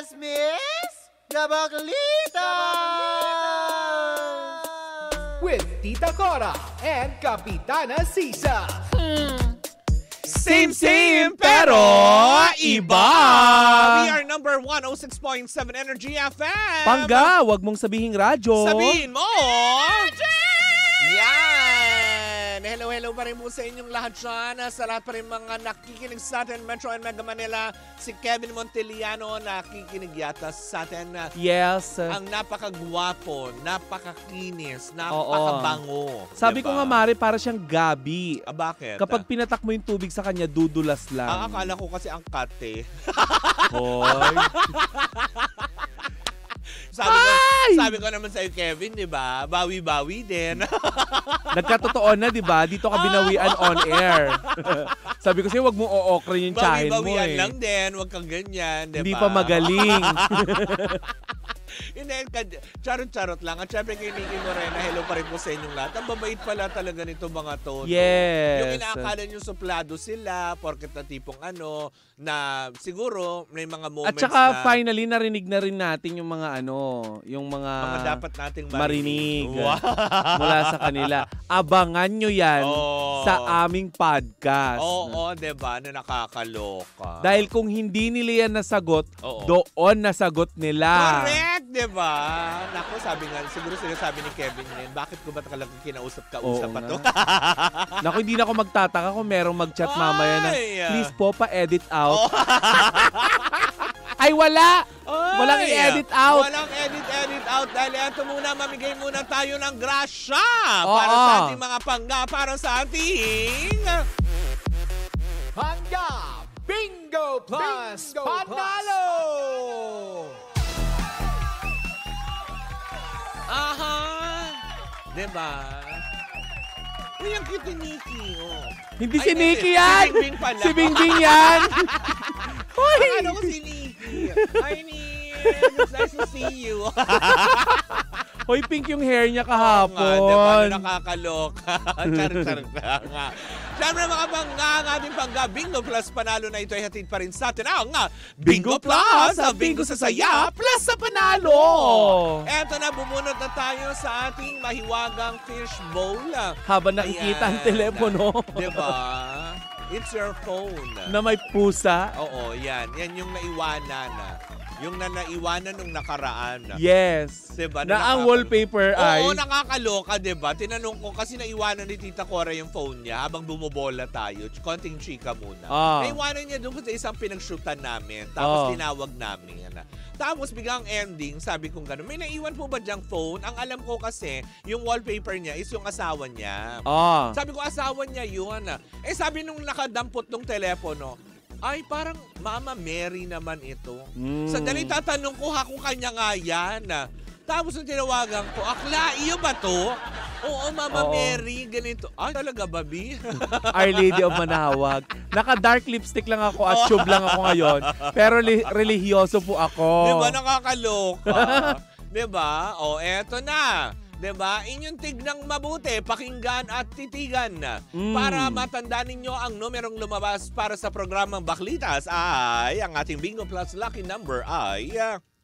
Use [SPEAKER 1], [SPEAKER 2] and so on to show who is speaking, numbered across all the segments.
[SPEAKER 1] Chismis Gabaglita!
[SPEAKER 2] With Tita Cora and Kapitana Sisa.
[SPEAKER 3] Same, pero iba! We are number 106.7 Energy FM.
[SPEAKER 4] Pangga, wag mong sabihing radyo.
[SPEAKER 3] Sabihin mo! Yan! Hello pa rin po sa inyong lahat dyan. Sa lahat pa rin mga nakikinig sa atin, Metro and Mega Manila. Si Kevin Monteliano nakikinig yata sa atin.
[SPEAKER 4] Yes.
[SPEAKER 3] Ang napakagwapo, napakakinis, napakabango.
[SPEAKER 4] Sabi
[SPEAKER 3] diba?
[SPEAKER 4] ko nga, Mare, para siyang gabi.
[SPEAKER 3] Bakit?
[SPEAKER 4] Kapag pinatak mo yung tubig sa kanya, dudulas lang.
[SPEAKER 3] Ang akala ko kasi ang kate.
[SPEAKER 4] Hoy.
[SPEAKER 3] Sabi ko naman sa'yo, Kevin, di ba? Bawi-bawi din.
[SPEAKER 4] Nagkatotoo na, di ba? Dito ka binawian on air. Sabi ko sa'yo, wag mong o-okray yung tsahin mo
[SPEAKER 3] Bawi-bawian
[SPEAKER 4] eh.
[SPEAKER 3] lang din. Wag kang ganyan, di ba?
[SPEAKER 4] Hindi pa magaling.
[SPEAKER 3] Hindi, charot-charot lang. At syempre kay Nikki Morena, hello pa rin po sa inyong lahat. Ang babait pala talaga nito mga to.
[SPEAKER 4] Yes.
[SPEAKER 3] Yung inaakala nyo suplado sila, porket na tipong na siguro may mga moments
[SPEAKER 4] At saka
[SPEAKER 3] na
[SPEAKER 4] finally, narinig na rin natin yung mga yung mga
[SPEAKER 3] dapat nating
[SPEAKER 4] marinig
[SPEAKER 3] Wow.
[SPEAKER 4] mula sa kanila. Abangan nyo yan sa aming podcast.
[SPEAKER 3] Oo, diba? Na nakakaloka.
[SPEAKER 4] Dahil kung hindi nila yan nasagot,
[SPEAKER 3] Oo.
[SPEAKER 4] doon nasagot nila.
[SPEAKER 3] Correct, diba? Naku, sabi nga, siguro sinasabi ni Kevin yun, bakit ko ba talagang kinausap-kausap
[SPEAKER 4] Oo
[SPEAKER 3] pa to?
[SPEAKER 4] Naku, hindi na ako magtataka kung merong mag-chat mamaya na,
[SPEAKER 3] Ay.
[SPEAKER 4] please po, pa-edit out. Ay, wala! Walang i-edit out.
[SPEAKER 3] Walang edit out. Dahil ito muna, mamigay muna tayo ng grasya
[SPEAKER 4] Oo.
[SPEAKER 3] para sa ating mga pangga, para sa ating
[SPEAKER 2] Pangga Bingo Plus Panalo!
[SPEAKER 3] Aha! Diba? Uy, ang cute ni Nikki, oh.
[SPEAKER 4] Hindi
[SPEAKER 3] Ay,
[SPEAKER 4] si Nikki yan!
[SPEAKER 3] Si Bingbing pala.
[SPEAKER 4] Si Bingbing yan! Hoy!
[SPEAKER 3] Ano ko si Nikki? Hi, Nikki! It's nice to see you.
[SPEAKER 4] Hoy, pink yung hair niya
[SPEAKER 3] Oo nga, diba?
[SPEAKER 4] kahapon.
[SPEAKER 3] Nakakaloka. Char-char na nga. Siyempre mga pangga, ang ating pangga Bingo Plus Panalo na ito ay hatid pa rin sa atin ang Bingo Plus! Ang Bingo sa saya, plus sa panalo! Eto na, bumunot na tayo sa ating mahiwagang fishbowl.
[SPEAKER 4] Habang nakikita ang
[SPEAKER 3] Ayan.
[SPEAKER 4] telepono.
[SPEAKER 3] Diba? It's your phone.
[SPEAKER 4] Na may pusa.
[SPEAKER 3] Oo, yan. Yan yung naiwanan. Yung naiwanan nung nakaraan.
[SPEAKER 4] Yes.
[SPEAKER 3] Diba?
[SPEAKER 4] Na ang wallpaper ay...
[SPEAKER 3] Oo, nakakaloka, diba? Tinanong ko kasi naiwanan ni Tita Cora yung phone niya habang bumubola tayo. Konting chika muna. Naiwanan niya doon sa isang pinag-shootan namin. Tapos tinawag namin. Tapos biglang ending, sabi kong gano'n, may naiwan po ba diyang phone? Ang alam ko kasi, yung wallpaper niya is yung asawa niya. Sabi ko, asawa niya yun. Eh sabi nung nakadampot ng telepono, ay, parang Mama Mary naman ito. Sandali tatanong ko, kung kanya nga yan. Tapos nung tinawagan ko, akla, iyo ba to? Oo, Mama Mary, ganito. Ay, talaga, babi?
[SPEAKER 4] Our Lady of Manawag. Naka-dark lipstick lang ako at tube lang ako ngayon. Pero religyoso po ako.
[SPEAKER 3] Diba, nakakaloka? Diba? O, eto na. Diba? Inyong tignang mabuti, pakinggan at titigan. Para matandaan ninyo ang numerong lumabas para sa programang Baklitas ay ang ating Bingo Plus lucky number ay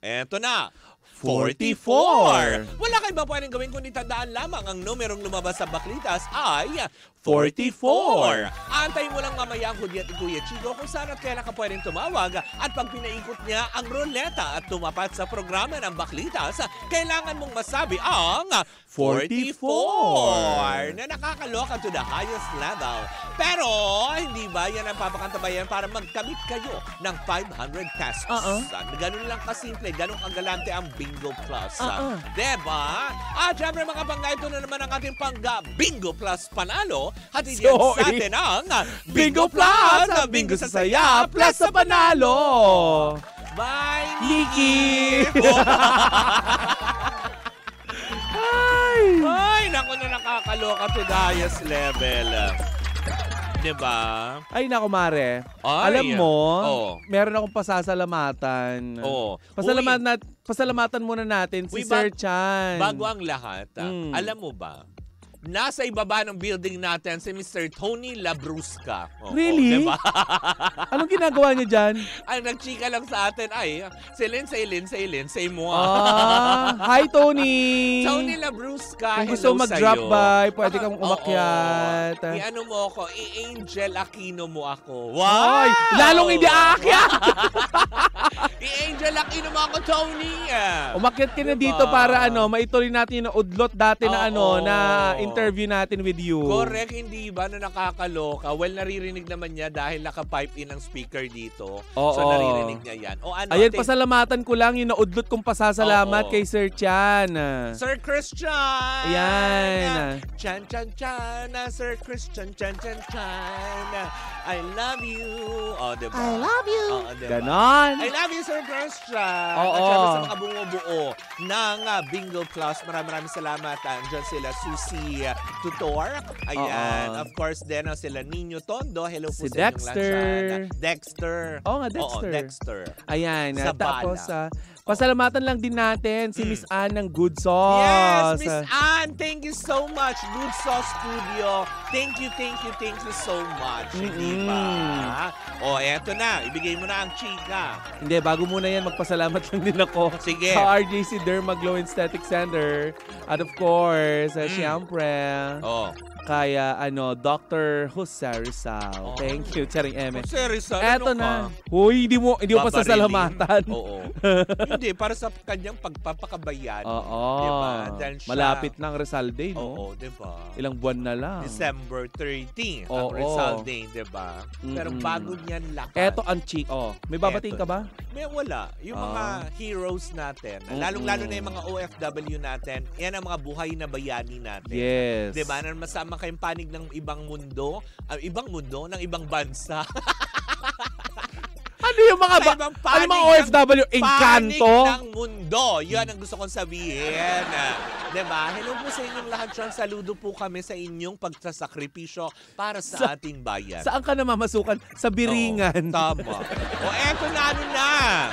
[SPEAKER 3] eto na. 44! Wala kayo ba pwedeng gawin kundi tandaan lamang ang numerong lumabas sa Baklitas ay 44! Antayin mo lang mamaya ang Kuya at Kuya Chico kung saan at kailan ka pwedeng tumawag at pag pinaikot niya ang ruleta at tumapat sa programa ng Baklitas, kailangan mong masabi ang 44 na nakakaloka to the highest level. Pero hindi ba yan ang papakantabayan para magkamit kayo ng 500 pesos? Ganun lang kasimple, ganun kagalante ang Bingo Plus. Diba? At syempre mga pangga, ito na naman ang ating pangga Bingo Plus Panalo. Hatid yan sa atin ang
[SPEAKER 4] Bingo Plus! Ang Bingo sa saya, plus sa panalo!
[SPEAKER 3] Bye,
[SPEAKER 4] Nikki!
[SPEAKER 3] Ay, naku na nakakaloka to the highest level. Diba?
[SPEAKER 4] Ay, naku, Mare.
[SPEAKER 3] Ay.
[SPEAKER 4] Alam mo,
[SPEAKER 3] meron
[SPEAKER 4] akong pasasalamatan.
[SPEAKER 3] Oo.
[SPEAKER 4] Pasalamatan muna natin si
[SPEAKER 3] Uy,
[SPEAKER 4] Sir Chan.
[SPEAKER 3] Bago ang lahat, alam mo ba, nasa ibaba ng building natin si Mr. Tony Labrusca.
[SPEAKER 4] Really?
[SPEAKER 3] Diba?
[SPEAKER 4] Anong ginagawa niya dyan?
[SPEAKER 3] Ay, nagchika lang sa atin. Ay, si Lindsay mo.
[SPEAKER 4] Hi, Tony!
[SPEAKER 3] Tony Labrusca,
[SPEAKER 4] Kung gusto
[SPEAKER 3] hello
[SPEAKER 4] mag-drop
[SPEAKER 3] sa'yo.
[SPEAKER 4] by, pwede kang umakyat.
[SPEAKER 3] I-ano mo ako, i-Angel Aquino mo ako.
[SPEAKER 4] Ay, lalong hindi aakyat!
[SPEAKER 3] I-Angel Aquino mo ako, Tony.
[SPEAKER 4] Umakyat ka na
[SPEAKER 3] Diba?
[SPEAKER 4] dito para maituloy natin yung udlot dati na na interview natin with you.
[SPEAKER 3] Correct, hindi ba na nakakaloka? Well, naririnig naman niya dahil naka-pipe in ang speaker dito. So, naririnig niya yan.
[SPEAKER 4] Ayan, pasalamatan ko lang yung naudlot kong pasasalamat kay Sir Chan.
[SPEAKER 3] Sir Christian!
[SPEAKER 4] Ayan.
[SPEAKER 3] Chan, Sir Christian, Chan. I love you. Diba?
[SPEAKER 1] I love you.
[SPEAKER 3] Diba?
[SPEAKER 4] Ganon.
[SPEAKER 3] I love you, Sir Christian.
[SPEAKER 4] Oo.
[SPEAKER 3] At syempre sa mga bumubuo ng Bingo Plus, maraming salamat. Andiyan sila Susie Tutor. Ayan. Of course, din sila Nino Tondo. Hello po
[SPEAKER 4] Si
[SPEAKER 3] sa inyong
[SPEAKER 4] Dexter.
[SPEAKER 3] lahat. Dexter.
[SPEAKER 4] Oo nga, Dexter.
[SPEAKER 3] Dexter.
[SPEAKER 4] Ayan.
[SPEAKER 3] Zabala.
[SPEAKER 4] Tapos, pasalamatan lang din natin si Miss Ann ng Good Sauce.
[SPEAKER 3] Yes, Miss Ann, thank you so much. Good Sauce Studio. Thank you so much. Hindi ba? Eto na. Ibigay mo na ang chika.
[SPEAKER 4] Hindi, bago muna yan, magpasalamat lang din ako.
[SPEAKER 3] Sige.
[SPEAKER 4] Sa RJC Derma Glow Aesthetic Center. At of course, syempre, kaya Dr. Jose Rizal. Thank you, Charing Eme.
[SPEAKER 3] Jose Rizal,
[SPEAKER 4] Eto na. Huy, hindi mo pasasalamatan.
[SPEAKER 3] Oo. Hindi, para sa kanyang pagpapakabayan.
[SPEAKER 4] Oo.
[SPEAKER 3] Diba? Dahil siya,
[SPEAKER 4] Malapit ng Rizal Day, no?
[SPEAKER 3] Oo, diba?
[SPEAKER 4] Ilang buwan na lang.
[SPEAKER 3] December 13 ang
[SPEAKER 4] Oo.
[SPEAKER 3] Rizal Day, diba? Pero bago niyan lakas.
[SPEAKER 4] Eto ang may babatiin ka ba?
[SPEAKER 3] May wala. Yung mga heroes natin, lalong-lalo na yung mga OFW natin, yan ang mga buhay na bayani natin.
[SPEAKER 4] Yes.
[SPEAKER 3] Diba? Na masama kayong panig ng ibang mundo, ng ibang bansa.
[SPEAKER 4] Ano yung mga OFW? Encanto?
[SPEAKER 3] Panig ng mundo. Yan ang gusto kong sabihin. Diba? Hello po sa inyong lahat. Saludo po kami sa inyong pagsasakripisyo para sa ating bayan.
[SPEAKER 4] Saan ka na mamasukan? Sa Biringan.
[SPEAKER 3] Tama. Eto na,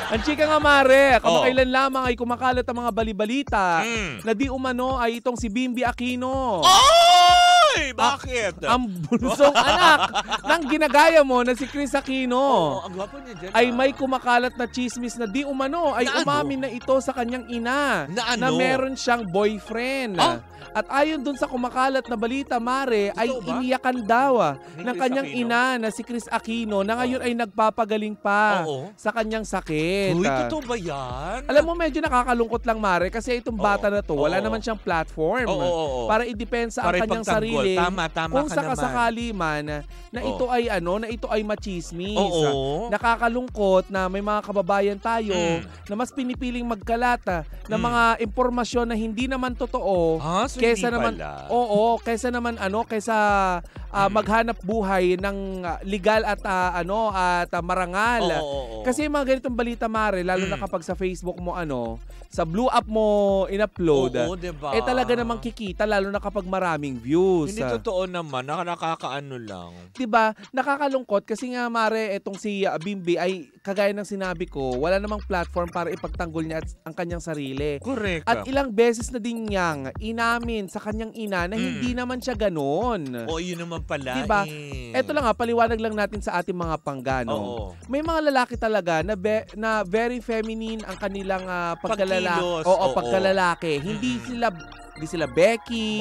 [SPEAKER 4] Ang chika nga, Mare, kamakailan lamang ay kumakalat ang mga balibalita na di umano ay itong si Bimbi Aquino.
[SPEAKER 3] Oy! Bakit?
[SPEAKER 4] Ang bunsong anak ng ginagaya mo na si Chris Aquino.
[SPEAKER 3] Ang gwapo niya dyan.
[SPEAKER 4] Ay may kumakalat na chismis na di umano ay umamin na ito sa kanyang ina na meron siyang boyfriend. At ayon dun sa kumakalat na balita, Mare, ay iniyakan daw ng kanyang ina na si Chris Aquino na ngayon ay nagpapagaling pa sa kanyang sakit.
[SPEAKER 3] Uy, totoo ba yan?
[SPEAKER 4] Alam mo, medyo nakakalungkot lang, Mare, kasi itong bata na to, wala naman siyang platform para idepensa ang kanyang sarili.
[SPEAKER 3] Tama
[SPEAKER 4] Kung
[SPEAKER 3] ka
[SPEAKER 4] sakasakali man na ito ay machismis. Nakakalungkot na may mga kababayan tayo na mas pinipiling magkalata ng mga impormasyon na hindi naman totoo kaysa naman maghanap buhay ng legal at marangal. Kasi mga ganitong balita, Mare, lalo na kapag sa Facebook mo sa blue app mo in-upload,
[SPEAKER 3] diba?
[SPEAKER 4] Talaga namang kikita lalo na kapag maraming views.
[SPEAKER 3] Hindi totoo naman, nakakaano lang.
[SPEAKER 4] Diba? Nakakalungkot kasi nga, Mare, etong si Bimbi ay kagaya ng sinabi ko, wala namang platform para ipagtanggol niya ang kanyang sarili.
[SPEAKER 3] Correct.
[SPEAKER 4] At ilang beses na din niyang inamin sa kanyang ina na hindi naman siya ganon.
[SPEAKER 3] Yun naman pala.
[SPEAKER 4] Diba? Eto lang paliwanag lang natin sa ating mga panggano. May mga lalaki talaga na very feminine ang kanilang pagkalalaki. Pagkalalaki. Hindi sila Becky,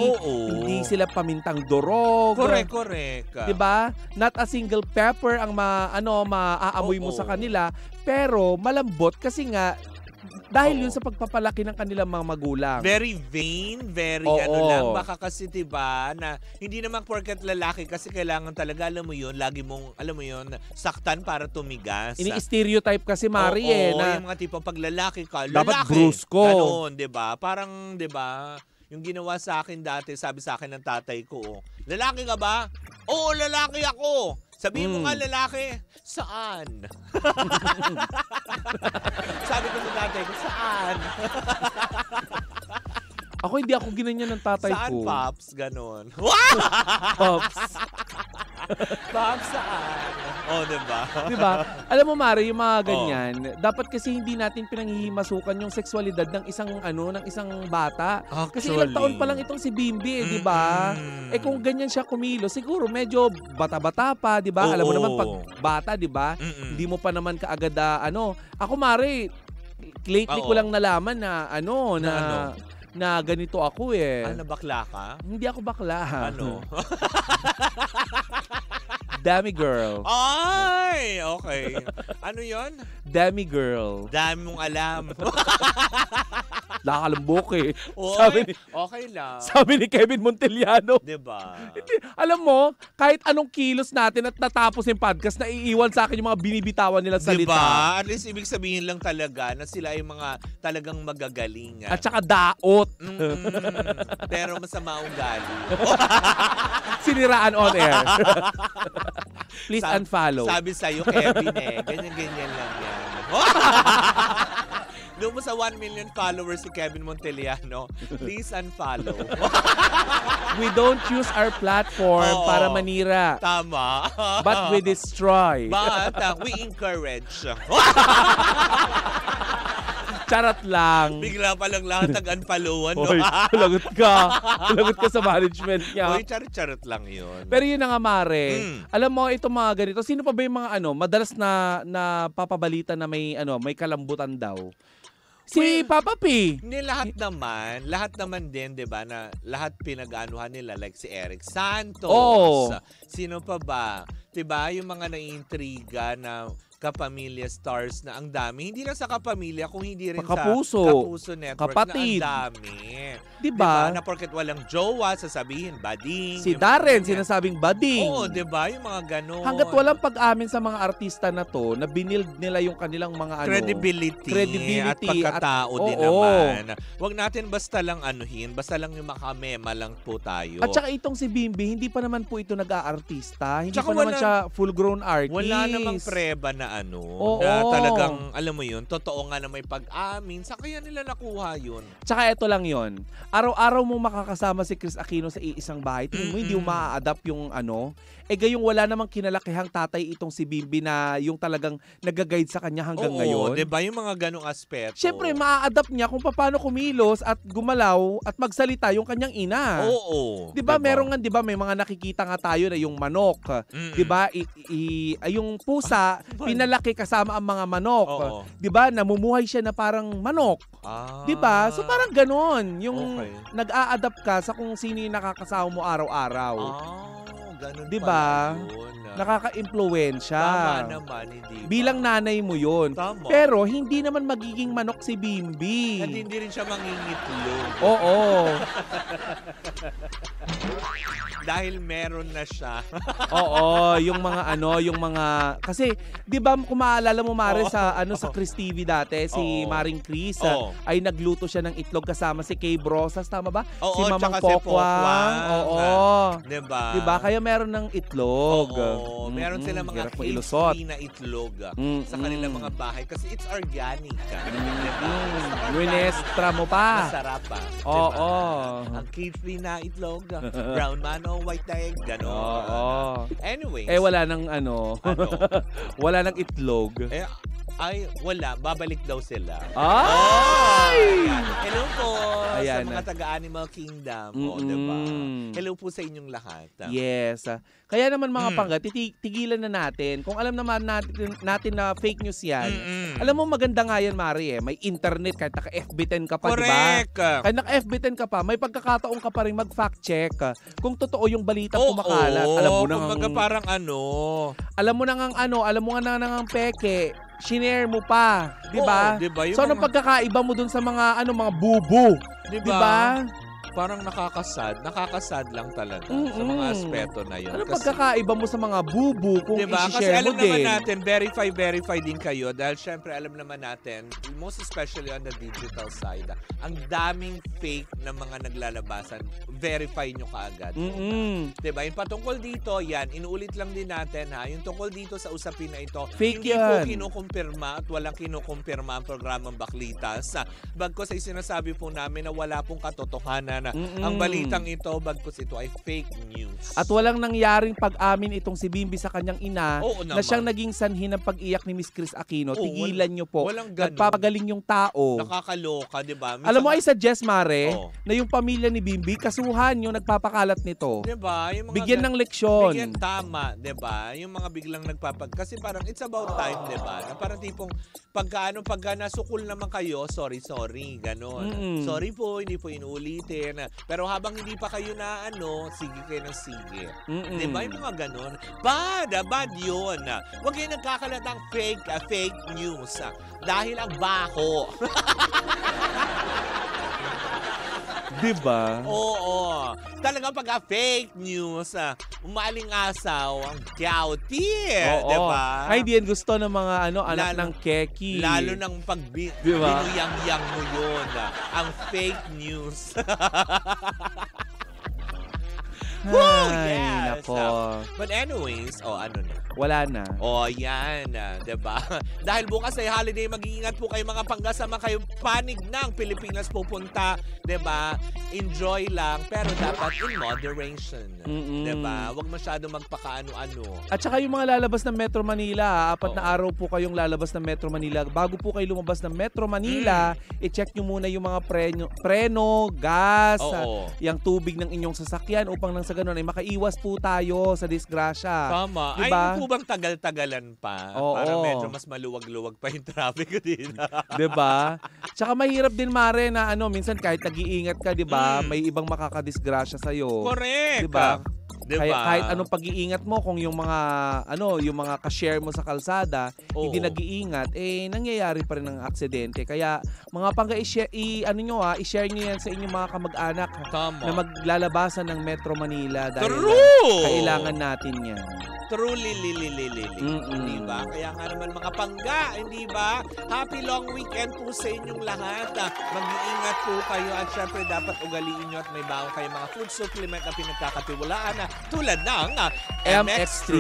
[SPEAKER 4] hindi sila pamintang durog.
[SPEAKER 3] Correct.
[SPEAKER 4] Diba? Not a single pepper ang maaamoy mo sa kanila, pero malambot kasi nga dahil yun sa pagpapalaki ng kanilang mga magulang.
[SPEAKER 3] Very vain, very lang. Baka kasi diba, na hindi naman porket lalaki kasi kailangan talaga, alam mo yun, lagi mong, saktan para tumigas.
[SPEAKER 4] Ini-stereotype kasi, Mari, na
[SPEAKER 3] yung mga tipo pag lalaki ka,
[SPEAKER 4] dapat brusko.
[SPEAKER 3] Ganon, diba? Parang, diba, yung ginawa sa akin dati, sabi sa akin ng tatay ko, lalaki ka ba? Oo, lalaki ako. Sabihin mo nga lalaki, saan? Sabi ko sa tatay ko, saan?
[SPEAKER 4] Ako hindi ako ginanyan ng tatay
[SPEAKER 3] saan,
[SPEAKER 4] ko.
[SPEAKER 3] Saan, Pops? Ganon.
[SPEAKER 4] Pops.
[SPEAKER 3] Pops, saan? diba?
[SPEAKER 4] Diba? Alam mo, Mare, yung mga ganyan, dapat kasi hindi natin pinanghihimasukan yung sexualidad ng isang bata. Kasi ilang taon pa lang itong si Bimbi, di ba? Eh kung ganyan siya kumilo, siguro medyo bata-bata pa, di ba? Alam mo naman pag bata, di ba? Hindi mo pa naman kaagad Ako, Mare, lately ko lang nalaman na ganito ako eh.
[SPEAKER 3] Bakla ka?
[SPEAKER 4] Hindi ako bakla.
[SPEAKER 3] Ano?
[SPEAKER 4] Dami girl.
[SPEAKER 3] Ay! Okay. Ano yon?
[SPEAKER 4] Dami girl.
[SPEAKER 3] Dami mong alam.
[SPEAKER 4] Nakakalambok eh.
[SPEAKER 3] Oy, okay lang.
[SPEAKER 4] Sabi ni Kevin Monteliano.
[SPEAKER 3] Diba?
[SPEAKER 4] Alam mo, kahit anong kilos natin at natapos yung podcast, naiiwan sa akin yung mga binibitawan nilang salita.
[SPEAKER 3] Diba? At least ibig sabihin lang talaga na sila ay mga talagang magagaling.
[SPEAKER 4] At saka daot.
[SPEAKER 3] Pero masama ugali.
[SPEAKER 4] Siniraan on air. Please unfollow.
[SPEAKER 3] Sabi sa'yo, Kevin ganyan-ganyan lang yan. Doon mo sa 1 million followers si Kevin Monteliano, please unfollow.
[SPEAKER 4] We don't use our platform para manira.
[SPEAKER 3] Tama.
[SPEAKER 4] But we destroy.
[SPEAKER 3] But we encourage.
[SPEAKER 4] Charot lang.
[SPEAKER 3] Bigla pa lang lahat nag-unfollowan.
[SPEAKER 4] Oy, lagot ka. Lagot ka sa management niya.
[SPEAKER 3] Oy, charot lang yun.
[SPEAKER 4] Pero yun na nga, Mare. Alam mo, itong mga ganito, sino pa ba yung mga madalas na papabalita na may kalambutan daw? Si Papa P.
[SPEAKER 3] Hindi lahat naman din, 'di ba, na lahat pinag-anuhan nila like si Eric Santos.
[SPEAKER 4] Oh.
[SPEAKER 3] Sino pa ba? 'Di ba, yung mga naiintriga na kapamilya stars na ang dami. Hindi lang sa kapamilya, kung hindi rin
[SPEAKER 4] Kapuso.
[SPEAKER 3] sa Kapuso Network
[SPEAKER 4] Kapatid.
[SPEAKER 3] na ang dami.
[SPEAKER 4] Diba?
[SPEAKER 3] Na porket walang jowa, sasabihin, bading.
[SPEAKER 4] Si Darren, sinasabing bading.
[SPEAKER 3] Oo, diba? Yung mga ganon.
[SPEAKER 4] Hanggat walang pag-amin sa mga artista na to, na binild nila yung kanilang mga
[SPEAKER 3] credibility at pagkatao din naman. Huwag natin basta lang basta lang yung makamema lang po tayo.
[SPEAKER 4] At saka itong si Bimbi, hindi pa naman po ito nag-aartista. Hindi
[SPEAKER 3] Tsaka
[SPEAKER 4] pa naman siya full-grown artist.
[SPEAKER 3] Wala namang preba na na talagang, alam mo yun, totoo nga na may pag-amin. Sa kaya nila nakuha yun.
[SPEAKER 4] Tsaka ito lang yun. Araw-araw mo makakasama si Chris Aquino sa iisang bahay. Tingin mo, hindi mo ma-adapt yung gayong wala namang kinalakihang tatay itong si Bimbi na yung talagang nag-guide sa kanya hanggang ngayon.
[SPEAKER 3] Oo, diba yung mga ganong aspeto?
[SPEAKER 4] Siyempre, ma-adapt niya kung paano kumilos at gumalaw at magsalita yung kanyang ina.
[SPEAKER 3] Oo.
[SPEAKER 4] Diba, meron nga, diba, may mga nakikita nga tayo na yung manok. Diba, yung pusa, pinalaki kasama ang mga manok. Diba, namumuhay siya na parang manok. Diba? So parang ganon. Yung nag-a-adapt ka sa kung sino yung nakakasama mo araw-araw.
[SPEAKER 3] Ganun
[SPEAKER 4] diba?
[SPEAKER 3] Yun.
[SPEAKER 4] Nakaka-impluwensya.
[SPEAKER 3] Tama naman, hindi ba?
[SPEAKER 4] Bilang nanay mo yun.
[SPEAKER 3] Tama.
[SPEAKER 4] Pero hindi naman magiging manok si Bimbi.
[SPEAKER 3] At hindi rin siya mangingitlog.
[SPEAKER 4] Oo.
[SPEAKER 3] Dahil meron na siya.
[SPEAKER 4] Oo, yung mga kasi 'di ba kung maalala mo, Mare, sa Chris TV dati, si Maring Chris ay nagluto siya ng itlog kasama si Kay Brosas, tama ba? Si Mamang Pokwang. Oo. 'Di ba? Kaya meron ng itlog.
[SPEAKER 3] Oo. Meron sila mga crispy na itlog sa kanilang mga bahay kasi it's organic.
[SPEAKER 4] Winestra mo pa.
[SPEAKER 3] Masarap pa.
[SPEAKER 4] Oo.
[SPEAKER 3] Ang crispy na itlog, brown man o white egg, gano'n.
[SPEAKER 4] Oo.
[SPEAKER 3] Anyways.
[SPEAKER 4] Wala nang wala nang itlog.
[SPEAKER 3] Wala. Babalik daw sila.
[SPEAKER 4] Ay!
[SPEAKER 3] Hello po
[SPEAKER 4] Ayan
[SPEAKER 3] sa mga taga-Animal Kingdom. Diba? Hello po sa inyong lahat.
[SPEAKER 4] Yes. Kaya naman mga pangga, tigilan na natin. Kung alam naman natin na fake news yan, alam mo maganda nga yan, Mari, May internet, kahit naka-FB10 ka pa,
[SPEAKER 3] correct.
[SPEAKER 4] Diba? Kahit naka-FB10 ka pa, may pagkakataon ka pa rin mag-fact check kung totoo yung balita kumakalat. Alam mo na
[SPEAKER 3] parang
[SPEAKER 4] alam mo na nga peke. Shinare mo pa, 'di ba?
[SPEAKER 3] Diba?
[SPEAKER 4] So anong pagkakaiba mo dun sa mga mga bubo? 'Di ba?
[SPEAKER 3] Parang nakakasad lang talaga sa mga aspeto na yun.
[SPEAKER 4] Ano pagkakaiba mo sa mga bubu kung
[SPEAKER 3] diba?
[SPEAKER 4] i-share mo din?
[SPEAKER 3] Kasi alam naman natin, verify din kayo dahil syempre alam naman natin, most especially on the digital side, ang daming fake na mga naglalabasan, verify nyo kaagad. Diba? Yung patungkol dito, yan, inuulit lang din natin yung tungkol dito sa usapin na ito,
[SPEAKER 4] fake
[SPEAKER 3] hindi
[SPEAKER 4] yan.
[SPEAKER 3] po kinukumpirma at walang kinukumpirma ang programang Baklitas. Bagkos ay sinasabi po namin na wala pong katotohanan yan. Ang balitang ito, bagkus ito ay fake news.
[SPEAKER 4] At walang nangyaring pag-amin itong si Bimbi sa kanyang ina na siyang naging sanhi ng pag-iyak ni Miss Chris Aquino. Tigilan nyo po. Nagpapagaling yung tao.
[SPEAKER 3] Nakakaloka, di ba?
[SPEAKER 4] Alam mo, ay suggest, Mare, na yung pamilya ni Bimbi, kasuhan yung nagpapakalat nito.
[SPEAKER 3] Di ba?
[SPEAKER 4] Bigyan ng leksyon.
[SPEAKER 3] Bigyan tama, di ba? Yung mga biglang kasi parang it's about time, di ba? Na parang tipong pagka nasukul naman kayo, sorry, ganon. Sorry po, hindi po inuulitin. Pero habang hindi pa kayo na sige kayo ng sige. Di ba? Yung mga ganon. Bad yun. Huwag kayo nagkakalatang fake news. Dahil ang baho.
[SPEAKER 4] Diba?
[SPEAKER 3] Oo. Talagang pagka-fake news, umaling-asaw ang kiyauti. Diba?
[SPEAKER 4] Ay, di yan gusto ng mga anak ng keki.
[SPEAKER 3] Lalo ng binuyang-yang mo yun. Ang fake news.
[SPEAKER 4] Ay, nako.
[SPEAKER 3] But anyways, ano na?
[SPEAKER 4] Wala na.
[SPEAKER 3] Yan. Diba? Dahil bukas ay holiday, mag-iingat po kayo mga panggasama kayo. Panig ng Pilipinas pupunta. Diba? Enjoy lang, pero dapat in moderation. Diba? Huwag masyado magpakaano-ano.
[SPEAKER 4] At saka yung mga lalabas ng Metro Manila, 4 na araw po kayong lalabas ng Metro Manila. Bago po kayo lumabas ng Metro Manila, i-check nyo muna yung mga preno, gas, yung tubig ng inyong sasakyan upang nang sa ganun ay makaiwas po tayo sa disgrasya.
[SPEAKER 3] Tama.
[SPEAKER 4] Diba?
[SPEAKER 3] Ay, po bang tagal-tagalan pa? Para medyo mas maluwag-luwag pa yung traffic dito.
[SPEAKER 4] Diba? Tsaka mahirap din, Mare, na minsan kahit nag-iingat ka, diba? May ibang makakadisgrasya sa'yo.
[SPEAKER 3] Correct.
[SPEAKER 4] Diba? Kaya kahit anong pag-iingat mo, kung yung mga yung mga ka-share mo sa kalsada, hindi nag-iingat, nangyayari pa rin ng aksidente. Kaya mga pangga i-share niyo yan sa inyong mga kamag-anak na maglalabasan ng Metro Manila dahil kailangan natin yan.
[SPEAKER 3] Truly, diba? Kaya nga naman mga pangga, hindi ba? Happy long weekend po sa inyong lahat. Mag-iingat po kayo at syempre dapat ugaliin nyo at may baon kayo mga food supplement na pinagkakatiwalaan tulad ng MX3.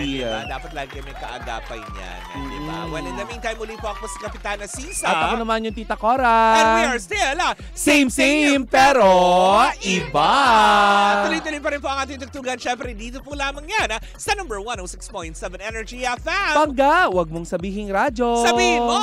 [SPEAKER 3] Diba? Dapat lagi kayo may kaagapay niyan. Diba? Well, in the meantime, muli po ako si Kapitana Sisa.
[SPEAKER 4] At ako naman yung Tita Cora.
[SPEAKER 3] And we are still
[SPEAKER 4] same pero iba.
[SPEAKER 3] Tuloy-tuloy pa rin po ang ating tugtugan. Syempre, dito po lamang yan sa number 106.7 Energy FM.
[SPEAKER 4] Pangga, wag mong sabihing radyo.
[SPEAKER 3] Sabihin mo!